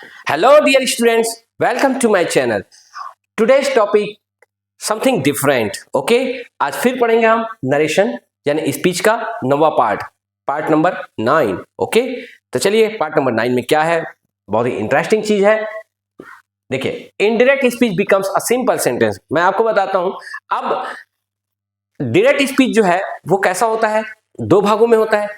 Hello dear students, welcome to my channel. Today's topic something different. Okay, आज फिर पढ़ेंगे हम नरेशन यानी स्पीच का नवा पार्ट नंबर 9. ओके, तो चलिए पार्ट नंबर 9 में क्या है, बहुत ही इंटरेस्टिंग चीज है. देखिए, indirect speech becomes a simple sentence. मैं आपको बताता हूं. अब डायरेक्ट स्पीच जो है वो कैसा होता है, दो भागों में होता है.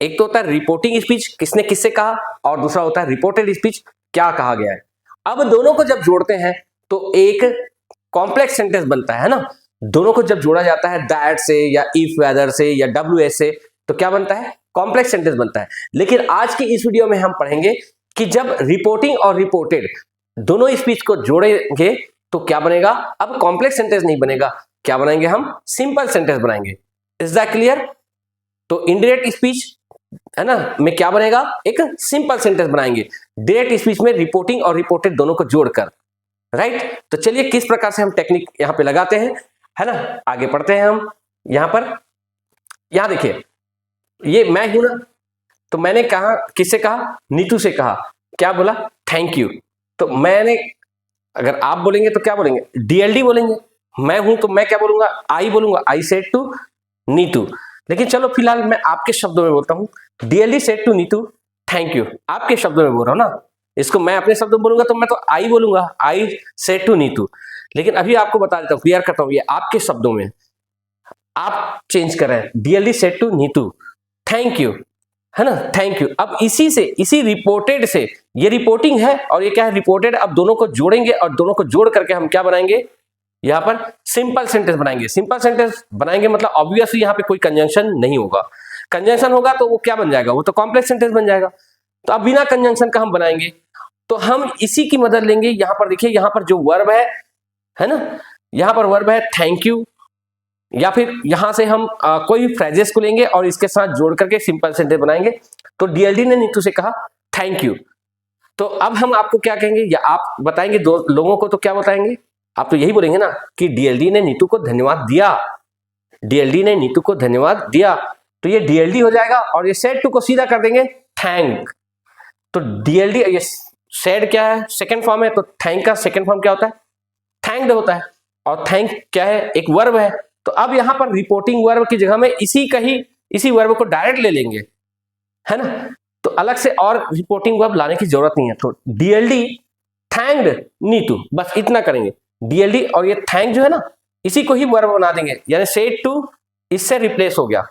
एक तो होता है रिपोर्टिंग स्पीच, किसने किससे कहा, और दूसरा होता है रिपोर्टेड स्पीच, क्या कहा गया है. अब दोनों को जब जोड़ते हैं तो एक कॉम्प्लेक्स सेंटेंस बनता है ना. दोनों को जब जोड़ा जाता है दैट से या इफ वेदर से या डब्ल्यूएस से, तो क्या बनता है, कॉम्प्लेक्स सेंटेंस बनता है. लेकिन आज की इस वीडियो में हम पढ़ेंगे कि जब रिपोर्टिंग और रिपोर्टेड दोनों स्पीच को जोड़ेंगे तो क्या बनेगा. अब कॉम्प्लेक्स सेंटेंस नहीं बनेगा, क्या बनाएंगे हम, सिंपल सेंटेंस बनाएंगे. Is that clear. तो इनडायरेक्ट स्पीच है ना में क्या बनेगा, एक सिंपल सेंटेंस बनाएंगे. डायरेक्ट स्पीच में रिपोर्टिंग और रिपोर्टेड दोनों को जोड़कर. राइट. तो चलिए किस प्रकार से हम टेक्निक यहां पे लगाते हैं, है ना. आगे पढ़ते हैं हम. यहां पर यहां देखिए, ये मैं हूं ना, तो मैंने कहा, किससे कहा, नीतू से कहा. क्या बोला, थैंक यू. तो मैंने, अगर आप बोलेंगे तो क्या बोलेंगे, डीएलडी बोलेंगे. मैं हूं तो मैं क्या बोलूंगा, आई बोलूंगा, आई सेड टू नीतू. लेकिन चलो फिलहाल मैं आपके शब्दों में बोलता हूं, DLD said to Neetu thank you. आपके शब्दों में बोल रहा हूं ना. इसको मैं अपने शब्दों में बोलूंगा तो मैं तो आई बोलूंगा, आई सेड टू नीतू. लेकिन अभी आपको बता देता हूं, क्लियर करता हूं, ये आपके शब्दों में आप चेंज कर रहे हैं. DLD said to Neetu thank you, है ना, थैंक यू. अब इसी से, इसी रिपोर्टेड से, ये रिपोर्टिंग है और ये क्या है, रिपोर्टेड. अब दोनों को जोड़ेंगे और दोनों को जोड़ करके हम क्या बनाएंगे, यहां पर सिंपल सेंटेंस बनाएंगे. सिंपल सेंटेंस बनाएंगे मतलब ऑब्वियसली यहां पे कोई कंजंक्शन नहीं होगा. कंजंक्शन होगा तो वो क्या बन जाएगा, वो तो कॉम्प्लेक्स सेंटेंस बन जाएगा. तो अब बिना कंजंक्शन का हम बनाएंगे तो हम इसी की मदद लेंगे. यहां पर देखिए, यहां पर जो वर्ब है ना, यहां पर वर्ब है थैंक यू, या फिर यहां से हम कोई फ्रेजेस को लेंगे और इसके साथ जोड़ करके सिंपल सेंटेंस बनाएंगे. तो डीएलडी ने नीतू से कहा थैंक यू. तो अब हम आपको क्या कहेंगे, या आप बताएंगे दो लोगों को, तो क्या बताएंगे, आप तो यही बोलेंगे ना कि डीएलडी ने नीतू को धन्यवाद दिया. डीएलडी ने नीतू को धन्यवाद दिया. तो ये डीएलडी हो जाएगा और ये सेड टू को सीधा कर देंगे थैंक. तो डीएलडी, ये सेड क्या है, सेकंड फॉर्म है, तो थैंक का सेकंड फॉर्म क्या होता है, थैंक्ड होता है. और थैंक क्या है, एक वर्ब है. तो अब यहां पर रिपोर्टिंग वर्ब की जगह में इसी वर्ब को डायरेक्ट ले लेंगे, है ना. तो अलग से और रिपोर्टिंग वर्ब लाने की जरूरत नहीं है. तो डीएलडी थैंक्ड नीतू, बस इतना करेंगे. डीएलडी और ये थैंक जो है ना, इसी को ही वर्ब बना देंगे, यानी सेड टू इससे रिप्लेस हो गया.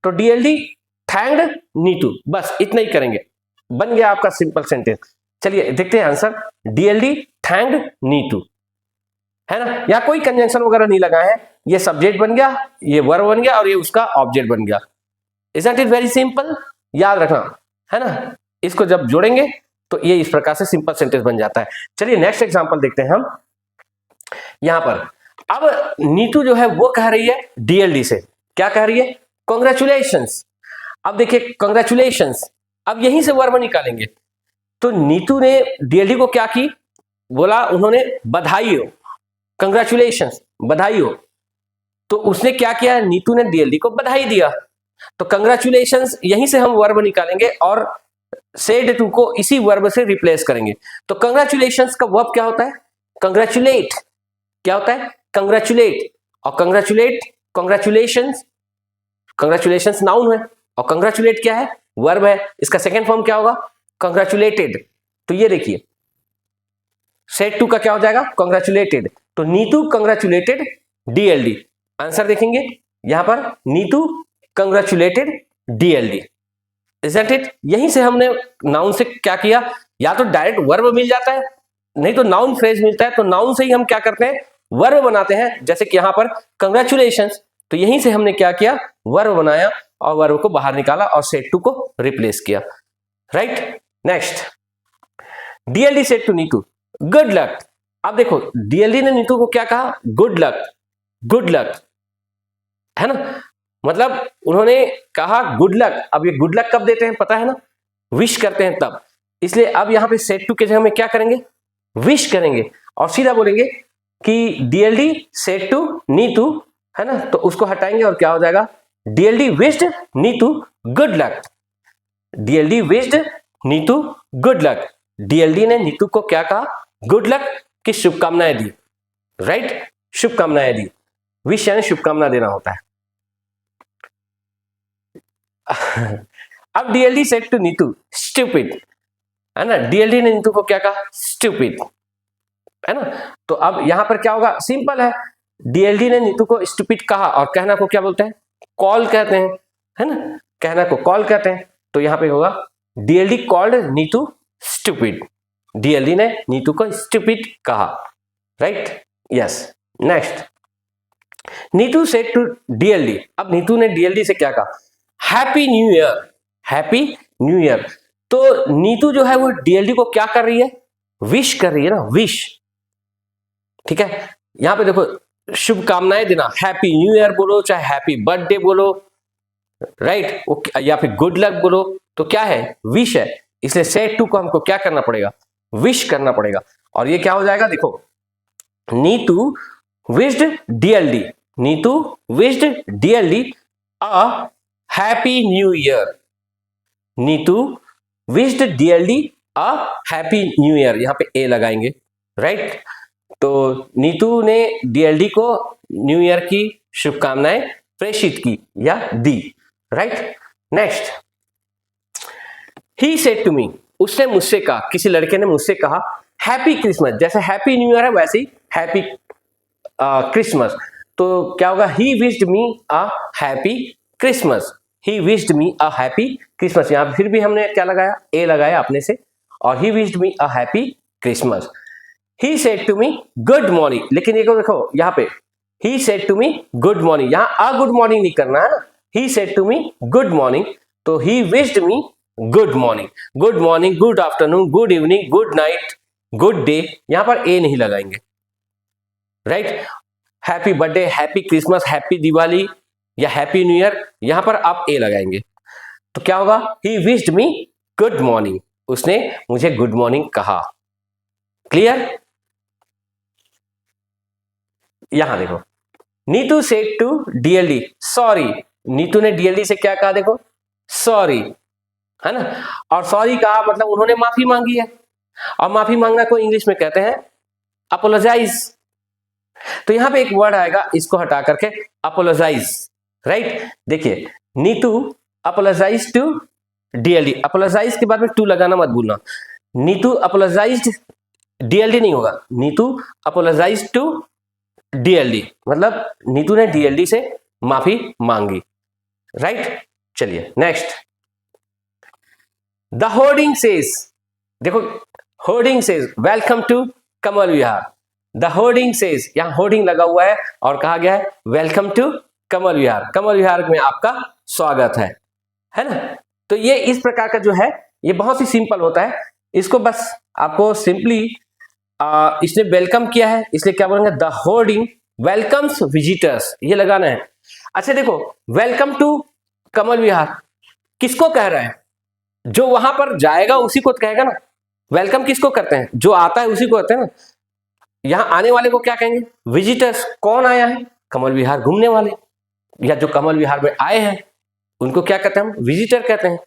तो डीएलडी थैंक्ड नीतू, बस इतना ही करेंगे, बन गया आपका सिंपल सेंटेंस. चलिए देखते हैं आंसर. डीएलडी थैंक्ड नीतू, है ना. या कोई कंजंक्शन वगैरह नहीं लगाए हैं, ये सब्जेक्ट बन गया, ये वर्ब बन गया और ये उसका ऑब्जेक्ट बन गया. Isn't it very simple. याद रखना, है ना. इसको जब जोड़ेंगे तो ये इस प्रकार से सिंपल सेंटेंस बन जाता है. चलिए नेक्स्ट एग्जांपल देखते हैं हम. यहां पर अब नीतू जो है वो कह रही है डीएलडी से, क्या कह रही है, कांग्रेचुलेशंस. अब देखिए कांग्रेचुलेशंस, अब यहीं से वर्ब निकालेंगे. तो नीतू ने डीएलडी को क्या की, बोला उन्होंने बधाई हो, कंग्रेचुलेशंस, बधाई हो. तो उसने क्या किया, नीतू ने डीएलडी को बधाई दिया. तो कंग्रेचुलेशंस, यहीं से हम वर्ब निकालेंगे और सेड टू को इसी वर्ब से रिप्लेस करेंगे. तो कंग्रेचुलेशंस का वर्ब क्या होता है, कंग्रेचुलेट. क्या होता है, कंग्रेचुलेट. और कंग्रेचुलेट, कंग्रेचुलेशंस, कंग्रेचुलेशंस नाउन है और कंग्रेचुलेट क्या है, वर्ब है. इसका सेकंड फॉर्म क्या होगा, कंग्रेचुलेटेड. तो ये देखिए सेड टू का क्या हो जाएगा, कंग्रेचुलेटेड. तो नीतू कंग्रेचुलेटेड डीएलडी. आंसर देखेंगे यहां पर, Neetu congratulated DLD. Isn't it. यहीं से हमने नाउन से क्या किया, या तो डायरेक्ट वर्ब मिल जाता है, नहीं तो नाउन फ्रेज मिलता है. तो नाउन से ही हम क्या करते हैं, वर्ब बनाते हैं. जैसे कि यहां पर कंग्रेचुलेशंस, तो यहीं से हमने क्या किया, वर्ब बनाया और वर्ब को बाहर निकाला और सेड टू को रिप्लेस किया. Right. Next, DLD said to Neetu good luck. अब देखो डीएलडी ने नीतू को क्या कहा, गुड लक, गुड लक, है ना. मतलब उन्होंने कहा गुड लक. अब ये गुड लक कब देते हैं पता है ना, विश करते हैं तब. इसलिए अब यहां पे सेड टू के जगह में क्या करेंगे, विश करेंगे और सीधा बोलेंगे कि डीएलडी सेड टू नीतू, है ना. तो उसको हटाएंगे और क्या हो जाएगा, DLD wished Neetu good luck. DLD wished Neetu good luck. DLD ने नीतू को क्या कहा? गुड लक की शुभकामनाएं दी, राइट? शुभकामनाएं दी, विश यानी शुभकामना देना होता है। अब DLD said to Neetu stupid, है ना? डीएलडी ने नीतू को क्या कहा? स्टूपिड, है ना? तो अब यहां पर क्या होगा? सिंपल है, डीएलडी ने नीतू को स्टूपिड कहा और कहना को क्या बोलते हैं? कॉल कहते हैं, है ना? कहना को कॉल कहते हैं। तो यहां पे होगा DLD called Neetu stupid, DLD ने नीतू को स्टूपिड कहा, right? Yes. Next, Neetu said to DLD, अब नीतू ने डीएलडी से क्या कहा? Happy new year, happy new year. तो नीतू जो है वो डीएलडी को क्या कर रही है? विश कर रही है ना, विश, ठीक है? यहां पे देखो शुभकामनाएं देना, हैप्पी न्यू ईयर बोलो, चाहे हैप्पी बर्थडे बोलो, राइट? या फिर गुड लक बोलो, तो क्या है? विश है, इसलिए सेड टू को हमको क्या करना पड़ेगा? विश करना पड़ेगा। और ये क्या हो जाएगा? देखो, Neetu wished DLD, Neetu wished DLD a happy new year, Neetu wished DLD a happy new year, यहां पे ए लगाएंगे, राइट? तो नीतू ने डीएलडी को न्यू ईयर की शुभकामनाएं प्रेषित की या दी, right? Next, he said to me, उसने मुझसे कहा, किसी लड़के ने मुझसे कहा हैप्पी क्रिसमस, जैसे हैप्पी न्यू ईयर है वैसे ही हैप्पी क्रिसमस। तो क्या होगा? He wished me a happy Christmas, he wished me a happy Christmas. यहां फिर भी हमने क्या लगाया? ए लगाया अपने से, और ही wished me a happy Christmas. He said to me good morning, लेकिन ये देखो यहाँ पे he said to me good morning, यहाँ अ गुड मॉर्निंग नहीं करना है ना, he said to me good morning, तो he wished me good morning, good morning, good afternoon, good evening, good night, good day, यहां पर ए नहीं लगाएंगे, right? Happy birthday, happy Christmas, happy Diwali या हैप्पी न्यू ईयर, यहां पर आप ए लगाएंगे। तो क्या होगा? He wished me good morning, उसने मुझे गुड मॉर्निंग कहा। क्लियर? यहां देखो, Neetu said to DLD sorry, Neetu ने डीएलडी से क्या कहा? देखो, सॉरी, है ना? और सॉरी कहा मतलब उन्होंने माफी मांगी है, और माफी मांगना को इंग्लिश में कहते हैं अपोलोजाइज। तो यहां पे एक वर्ड आएगा, इसको हटा करके अपोलोजाइज, राइट? देखिए, Neetu apologize to DLD, apologize के बाद में टू लगाना मत भूलना, नीतू अपोलोजाइज्ड डीएलडी नहीं होगा, नीतू अपोलोजाइज टू डीएलडी, मतलब नीतू ने डीएलडी से माफी मांगी, राइट? चलिए नेक्स्ट, द होर्डिंग सेज, देखो hoarding says welcome to Kamal Vihar, the hoarding says, यहां होर्डिंग लगा हुआ है और कहा गया है वेलकम टू कमल विहार, कमल विहार में आपका स्वागत है ना? तो ये इस प्रकार का जो है ये बहुत ही सिंपल होता है, इसको बस आपको सिंपली इसने वेलकम किया है इसलिए क्या बोलेंगे? द होर्डिंग वेलकम्स विजिटर्स, ये लगाना है। अच्छा देखो, वेलकम टू कमल विहार किसको कह रहा है? जो वहां पर जाएगा उसी को कहेगा ना। वेलकम किसको करते हैं? जो आता है उसी को कहते हैं ना। यहां आने वाले को क्या कहेंगे? विजिटर्स। कौन आया है? कमल विहार घूमने वाले, या जो कमल विहार में आए हैं उनको क्या कहते हैं? हम विजिटर कहते हैं।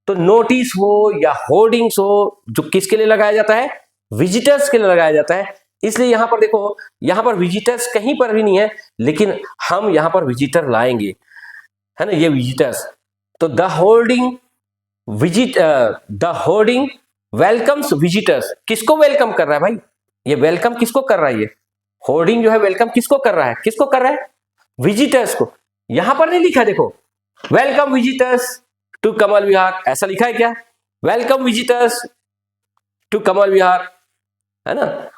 तो नोटिस हो या होर्डिंग्स हो, जो किसके लिए लगाया जाता है? विजिटर्स के लिए लगाया जाता है। इसलिए यहां पर देखो, यहां पर विजिटर्स कहीं पर भी नहीं है, लेकिन हम यहां पर विजिटर लाएंगे, है ना? ये विजिटर्स। तो द होर्डिंग वेलकम्स विजिटर्स, किसको वेलकम कर रहा है भाई? ये वेलकम किसको कर रहा है? ये होर्डिंग जो है वेलकम किसको कर रहा है? किसको कर रहा है? विजिटर्स को। यहां पर नहीं लिखा, देखो वेलकम विजिटर्स टू कमल विहार, ऐसा लिखा है क्या? वेलकम विजिटर्स टू कमल विहार, है ना?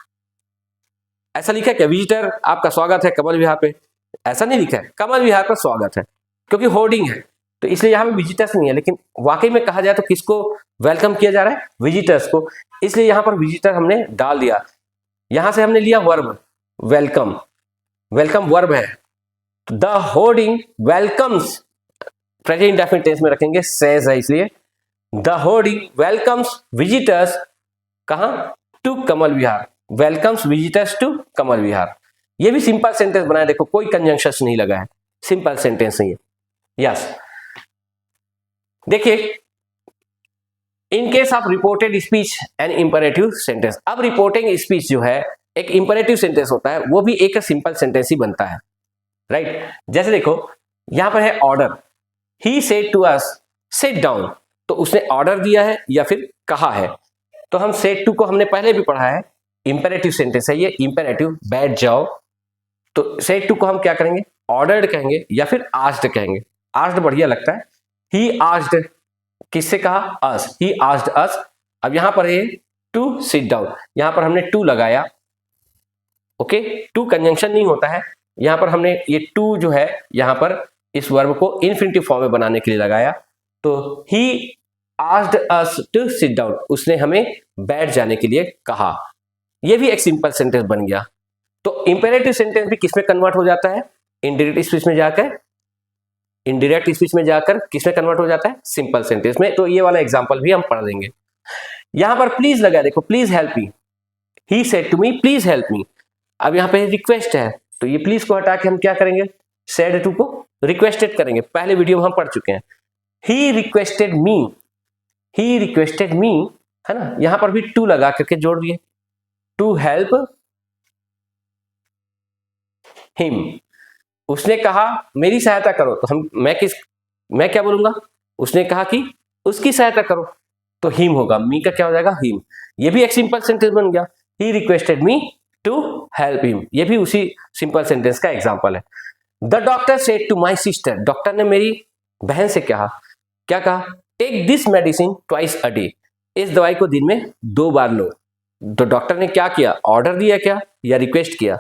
ऐसा लिखा है क्या? विजिटर आपका स्वागत है कमल विहार पे, ऐसा नहीं लिखा है। कमल विहार पर स्वागत है, क्योंकि होर्डिंग है तो इसलिए यहां पे विजिटर्स नहीं है, लेकिन वाकई में कहा जाए तो किसको वेलकम किया जा रहा है? विजिटर्स को। इसलिए यहां पर विजिटर हमने डाल दिया। यहां से हमने लिया वर्ब वेलकम, वेलकम वर्ब है। The hoarding welcomes, present indefinite tense में रखेंगे, सेज है इसलिए। द होर्डिंग वेलकम्स विजिटर्स, कहां? To Kamal Vihar, welcomes visitors to Kamal Vihar. ये भी सिंपल सेंटेंस बनाया, देखो कोई कंजंक्शंस नहीं लगा है, सिंपल सेंटेंस है ये। यस, देखिए in case of reported speech and imperative sentence. अब रिपोर्टिंग स्पीच जो है एक इंपरेटिव सेंटेंस होता है, वो भी एक सिंपल सेंटेंस ही बनता है, राइट। जैसे देखो यहां पर है order, he said to us sit down, तो उसने ऑर्डर दिया है या फिर कहा है। तो हम सेड टू को हमने पहले भी पढ़ा है, इंपेरेटिव सेंटेंस है ये, इंपेरेटिव, बैठ जाओ। तो सेड टू को हम क्या करेंगे, ऑर्डर्ड कहेंगे या फिर आस्क्ड कहेंगे। आस्क्ड बढ़िया लगता है। ही आस्क्ड, किससे कहा, अस, ही आस्क्ड अस। अब यहां पर है टू सिट डाउन, यहां पर हमने टू लगाया, ओके। टू कंजंक्शन नहीं होता है, यहां पर हमने ये टू जो है यहां पर इस वर्ब को इन्फिनिटिव फॉर्म में बनाने के लिए लगाया। तो he asked us to sit down, उसने हमें बैठ जाने के लिए कहा। ये भी एक सिंपल सेंटेंस बन गया। तो इंपेरेटिव सेंटेंस भी किसमें कन्वर्ट हो जाता है, इनडायरेक्ट स्पीच में जाकर, इनडायरेक्ट स्पीच में जाकर किसमें कन्वर्ट हो जाता है, सिंपल सेंटेंस में। तो ये वाला एग्जांपल भी हम पढ़ देंगे। यहां पर प्लीज लगा, देखो please help me, he said to me please help me. अब यहाँ पे रिक्वेस्ट है, तो ये प्लीज को हटा के हम क्या करेंगे, सेड टू को रिक्वेस्टेड करेंगे। पहले वीडियो में हम पढ़ चुके हैं। ही रिक्वेस्टेड मी, ही रिक्वेस्टेड मी, है ना। यहां पर भी टू लगा करके जोड़ दिए, टू हेल्प हिम, उसने कहा मेरी सहायता करो। तो मैं क्या बोलूंगा, उसने कहा कि उसकी सहायता करो, तो हिम होगा, मी का क्या हो जाएगा, हिम। ये भी एक सिंपल सेंटेंस बन गया, he requested me to help him, ये भी उसी सिंपल सेंटेंस का एग्जांपल है। The doctor said to my sister, doctor ने मेरी बहन से कहा, क्या कहा, take this medicine twice a day, इस दवाई को दिन में 2 बार लो। तो डॉक्टर ने क्या किया, ऑर्डर दिया क्या या रिक्वेस्ट किया,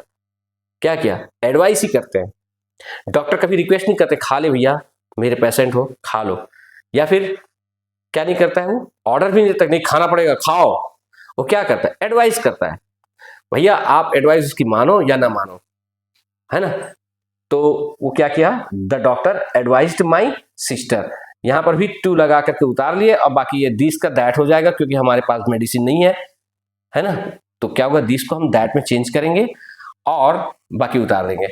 क्या किया, एडवाइस ही करते हैं। डॉक्टर कभी रिक्वेस्ट नहीं करते, खा ले भैया मेरे पेशेंट हो खा लो, या फिर क्या नहीं करता है वो, ऑर्डर भी नहीं देता, नहीं खाना पड़ेगा खाओ। वो क्या करता है, एडवाइस करता है, भैया आप एडवाइस उसकी मानो या ना मानो, है ना। तो वो क्या किया, the doctor advised my sister, यहां पर भी टू लगा करके उतार लिए। और बाकी ये दिस का दैट हो जाएगा, क्योंकि हमारे पास मेडिसिन नहीं है ना। तो क्या होगा, दिस को हम दैट में चेंज करेंगे और बाकी उतार देंगे।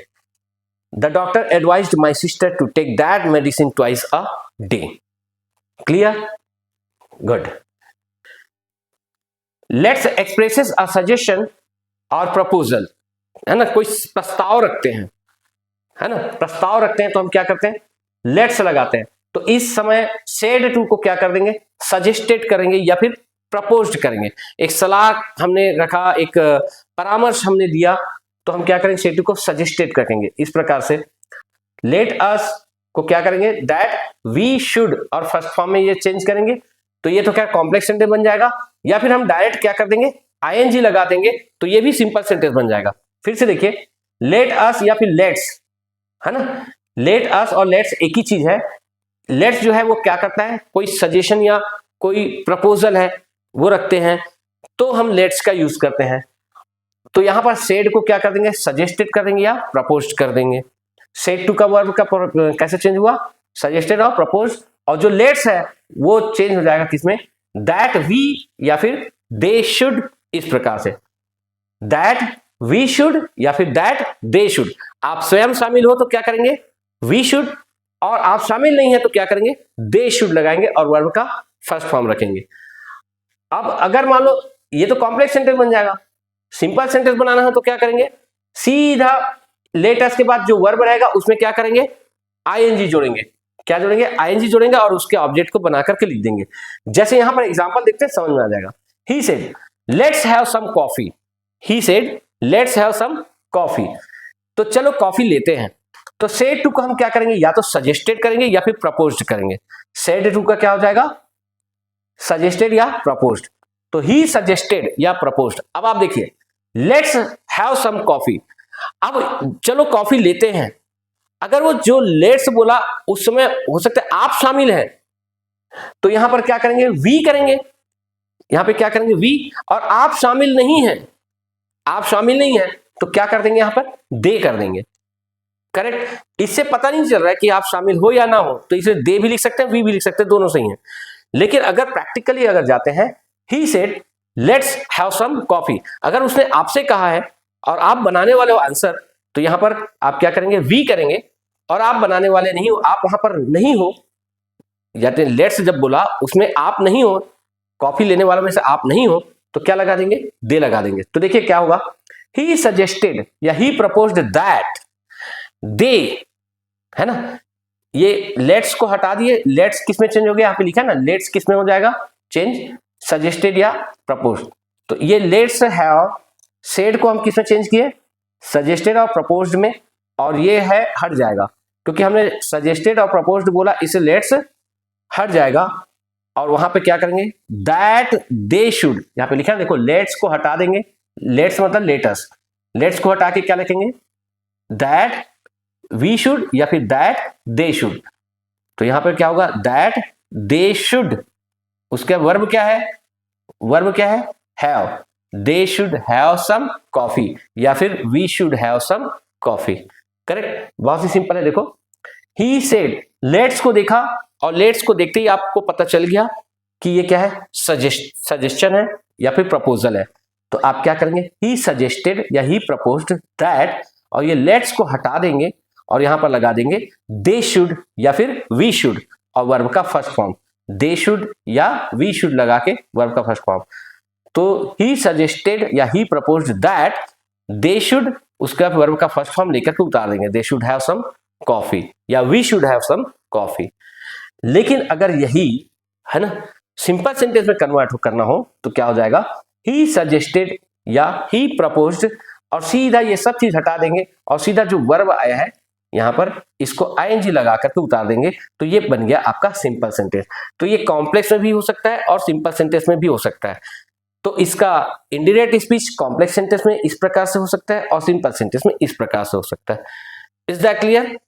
The doctor advised my sister to take that medicine twice a day. Clear, good. Let's expresses a suggestion और प्रपोजल, है ना। कोई प्रस्ताव रखते हैं, है ना, प्रस्ताव रखते हैं, तो हम क्या करते हैं, लेट्स लगाते हैं। तो इस समय सेड टू को क्या कर देंगे, सजेस्टेड करेंगे या फिर प्रपोज्ड करेंगे। एक सलाह हमने रखा, एक परामर्श हमने दिया, तो हम क्या करेंगे, सेड टू को सजेस्टेड करेंगे। इस प्रकार से लेट अस को क्या करेंगे, दैट वी शुड, और फर्स्ट फॉर्म में ये चेंज करेंगे। तो ये तो क्या कॉम्प्लेक्स सेंटेंस बन जाएगा, या फिर हम डायरेक्ट क्या कर देंगे, आईएनजी लगा देंगे, तो ये भी सिंपल सेंटेंस बन जाएगा। फिर से देखिए, लेट अस या फिर लेट्स, है ना। लेट अस और लेट्स एक ही चीज है। लेट्स जो है वो क्या करता है, कोई सजेशन या कोई प्रपोजल है वो रखते हैं, तो हम लेट्स का यूज करते हैं। तो यहां पर सेड को क्या कर देंगे, सजेस्टेड कर देंगे या प्रपोज्ड कर देंगे। सेड टू का वर्ब का कैसे चेंज हुआ, सजेस्टेड और प्रपोज। और जो लेट्स है वो चेंज हो जाएगा किसमें, दैट वी या फिर दे शुड। इस प्रकार से दैट वी शुड या फिर दैट दे शुड। आप स्वयं शामिल हो तो क्या करेंगे, वी शुड, और आप शामिल नहीं है तो क्या करेंगे, दे शुड लगाएंगे और वर्ब का फर्स्ट फॉर्म रखेंगे। अब अगर मान लो ये तो कॉम्प्लेक्स सेंटेंस बन जाएगा, सिंपल सेंटेंस बनाना है तो क्या करेंगे, सीधा लेटस के बाद जो वर्ब रहेगा उसमें क्या करेंगे, आईएनजी जोड़ेंगे। क्या जोड़ेंगे, आईएनजी जोड़ेंगे और उसके ऑब्जेक्ट को बना करके लिख देंगे। जैसे यहां पर एग्जांपल देखते हैं, समझ में आ जाएगा। He said let's have some coffee, he said let's have some coffee. तो चलो कॉफी लेते हैं। तो सेड टू को हम क्या करेंगे, या तो सजेस्टेड करेंगे या फिर प्रपोज्ड करेंगे। सेड टू का क्या हो जाएगा, सजेस्टेड या प्रपोज्ड। तो ही सजेस्टेड या प्रपोज्ड। अब आप देखिए, लेट्स हैव सम कॉफी, अब चलो कॉफी लेते हैं। अगर वो जो लेट्स बोला उस समय हो सकता है आप शामिल हैं, तो यहां पर क्या करेंगे, वी करेंगे। यहां पे क्या करेंगे, वी, और आप शामिल नहीं हैं, आप शामिल नहीं हैं तो क्या कर देंगे, यहां पर दे कर देंगे। करेक्ट। इससे पता नहीं चल रहा है कि आप शामिल हो या ना हो, तो इसे दे भी लिख सकते हैं, वी भी लिख सकते हैं, दोनों सही हैं। लेकिन अगर प्रैक्टिकली अगर जाते हैं, he said let's have some coffee, अगर उसने आपसे कहा है और आप बनाने वाले हो आंसर, तो यहां पर आप क्या करेंगे, वी करेंगे। और आप बनाने वाले नहीं हो, आप वहां पर नहीं हो, या लेट्स जब बोला उसमें आप नहीं हो, कॉफी लेने वालों में से आप नहीं हो तो क्या लगा देंगे, दे लगा देंगे। तो देखिए क्या होगा, ही सजेस्टेड या ही प्रपोज्ड दैट दे, है ना, ये लेट्स को हटा दिए, लेट्स किस में चेंज हो गया, यहाँ पे लिखा है ना, लेट्स किस में हो जाएगा चेंज, सजेस्टेड या प्रपोज्ड। तो ये लेट्स हैव सेड को हम किस में चेंज किए, सजेस्टेड और प्रपोज्ड में, और ये है हट जाएगा क्योंकि हमने सजेस्टेड और प्रपोज्ड बोला, इसे लेट्स हट जाएगा और वहां पे क्या करेंगे, दैट दे शुड, यहाँ पे लिखा है देखो, लेट्स को हटा देंगे, लेट्स मतलब लेटस, लेट्स को हटा के क्या लिखेंगे, दैट वी शुड या फिर दैट दे शुड। तो यहां पर क्या होगा, दैट दे शुड, उसका वर्ब क्या है, वर्ब क्या है, have, they should have some coffee या फिर we should have some coffee. Correct, बहुत ही सिंपल है। देखो ही सेड, लेट्स को देखा और लेट्स को देखते ही आपको पता चल गया कि ये क्या है, सजेस्शन है या फिर प्रपोजल है। तो आप क्या करेंगे, ही सजेस्टेड या ही प्रपोज्ड दैट, और ये लेट्स को हटा देंगे और यहां पर लगा देंगे दे शुड या फिर वी शुड, और वर्ब का फर्स्ट फॉर्म, दे शुड या वी शुड लगा के वर्ब का फर्स्ट फॉर्म। तो ही सजेस्टेड या he proposed that they should, उसका वर्ब का फर्स्ट फॉर्म लेकर के उतार देंगे, they should have some coffee या we should have some coffee. लेकिन अगर यही है ना सिंपल सेंटेंस में कन्वर्ट करना हो तो क्या हो जाएगा, ही सजेस्टेड या ही प्रपोज्ड, और सीधा ये सब चीज हटा देंगे और सीधा जो वर्ब आया है यहां पर इसको आईएनजी लगा करके उतार देंगे, तो ये बन गया आपका सिंपल सेंटेंस। तो ये कॉम्प्लेक्स में भी हो सकता है और सिंपल सेंटेंस में भी हो सकता है। तो इसका इंडायरेक्ट स्पीच कॉम्प्लेक्स सेंटेंस में इस प्रकार से हो सकता है और सिंपल सेंटेंस में इस प्रकार से हो सकता है। इज दैट क्लियर,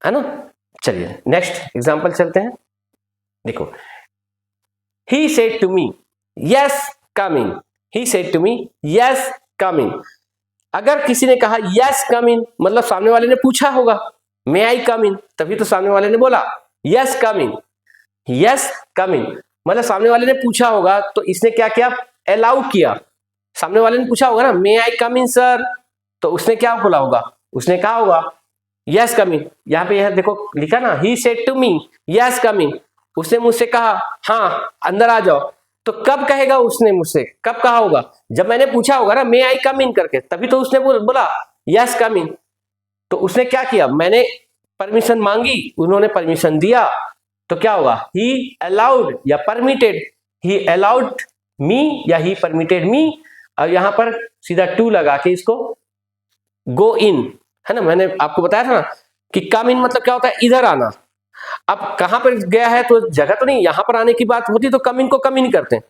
है ना। चलिए नेक्स्ट एग्जांपल चलते हैं। देखो, he said to me yes come in, he said to me yes come in. अगर किसी ने कहा यस कम इन, मतलब सामने वाले ने पूछा होगा मे आई कम इन, तभी तो सामने वाले ने बोला यस कम इन, यस कम इन, मतलब सामने वाले ने पूछा होगा तो इसने क्या किया, अलाउ किया। सामने वाले ने पूछा होगा ना मे आई कम इन सर, तो उसने क्या बोला होगा, उसने कहा होगा यस कम इन। यहाँ पे यह देखो लिखा ना, he said to me yes come in, उसने मुझसे कहा हाँ अंदर आ जाओ। तो कब कहेगा उसने मुझसे, कब कहा होगा, जब मैंने पूछा होगा ना मे आई कम इन करके, तभी तो उसने बोला यस कम इन। तो उसने क्या किया, मैंने परमिशन मांगी, उन्होंने परमिशन दिया, तो क्या होगा, ही अलाउड या परमिटेड, ही अलाउड मी या ही परमिटेड मी, और यहां पर सीधा टू लगा के इसको गो इन, है ना। मैंने आपको बताया था ना कि कम इन मतलब क्या होता है, इधर आना। अब कहां पर गया है तो जगह तो नहीं, यहां पर आने की बात होती तो कम इन को कम इन करते हैं,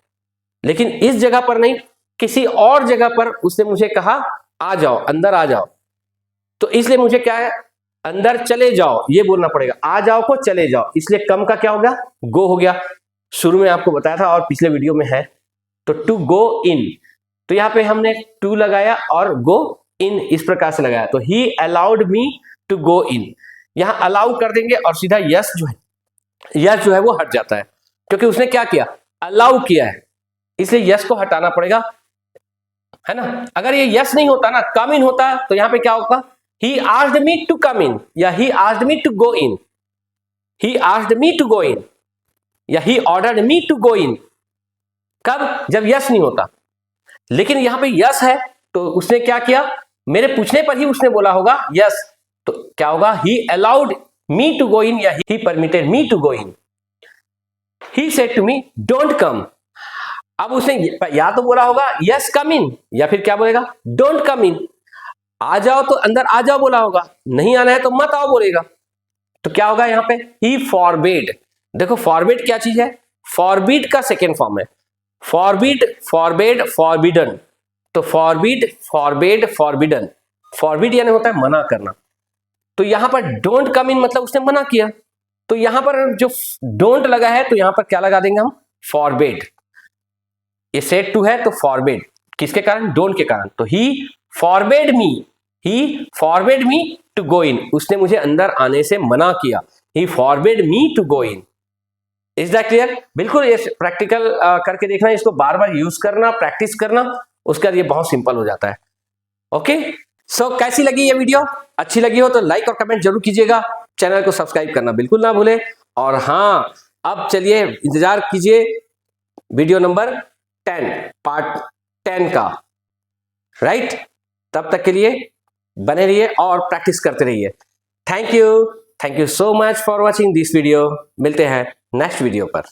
लेकिन इस जगह पर नहीं, किसी और जगह पर उसने मुझे कहा आ जाओ अंदर आ जाओ, तो इसलिए मुझे क्या है, अंदर चले जाओ ये बोलना पड़ेगा, आ जाओ को चले जाओ, इसलिए कम का क्या हो गया, गो हो गया। शुरू में आपको बताया था और पिछले वीडियो में है। तो टू गो इन, तो यहां पे हमने टू लगाया और गो इन इस प्रकार से लगाया, तो ही अलाउड मी टू गो इन। यहां अलाउ कर देंगे और सीधा यस जो है वो हट जाता है, क्योंकि उसने क्या किया, अलाउ किया है, इसलिए यस को हटाना पड़ेगा, है ना। अगर ये यस नहीं होता ना, कम इन होता, तो यहां पे क्या होगा, ही asked me to come in या he asked me to go in, he asked me to go in या he ordered me to go इन। कब, जब यस नहीं होता। लेकिन यहां पे यस है तो उसने क्या किया, मेरे पूछने पर ही उसने बोला होगा यस, तो क्या होगा, ही allowed me to go in या he permitted me to go in. He said to me don't come, अब उसने या तो बोला होगा यस कम इन या फिर क्या बोलेगा, डोंट कम इन। आ जाओ तो अंदर आ जाओ बोला होगा, नहीं आना है तो मत आओ बोलेगा। तो क्या होगा यहाँ पे, ही फॉरबिड। देखो फॉरबिड क्या चीज है, फॉरबिड का सेकेंड फॉर्म है, फॉरबिड, फॉरबेड, फॉरबिडन। तो फॉरबिड, फॉरबेड, फॉरबिडन, फॉरबिड यानी होता है मना करना। तो यहां पर डोंट कम इन मतलब उसने मना किया, तो यहां पर जो डोंट लगा है तो यहां पर क्या लगा देंगे हम, फॉरबेड। ये सेड टू है तो फॉरबेड, किसके कारण, डोंट के कारण। तो he forbade me, he forbade me to go in, उसने मुझे अंदर आने से मना किया, he forbade me to go in. Is that clear. बिल्कुल ये प्रैक्टिकल करके देखना, इसको बार बार यूज करना, प्रैक्टिस करना, उसके बाद ये बहुत सिंपल हो जाता है। ओके सो कैसी लगी ये वीडियो, अच्छी लगी हो तो लाइक और कमेंट जरूर कीजिएगा, चैनल को सब्सक्राइब करना बिल्कुल ना भूले। और हाँ अब चलिए इंतजार कीजिए वीडियो नंबर 10 पार्ट 10 का, राइट? तब तक के लिए बने रहिए और प्रैक्टिस करते रहिए। Thank you so much for watching this video. मिलते हैं नेक्स्ट वीडियो पर।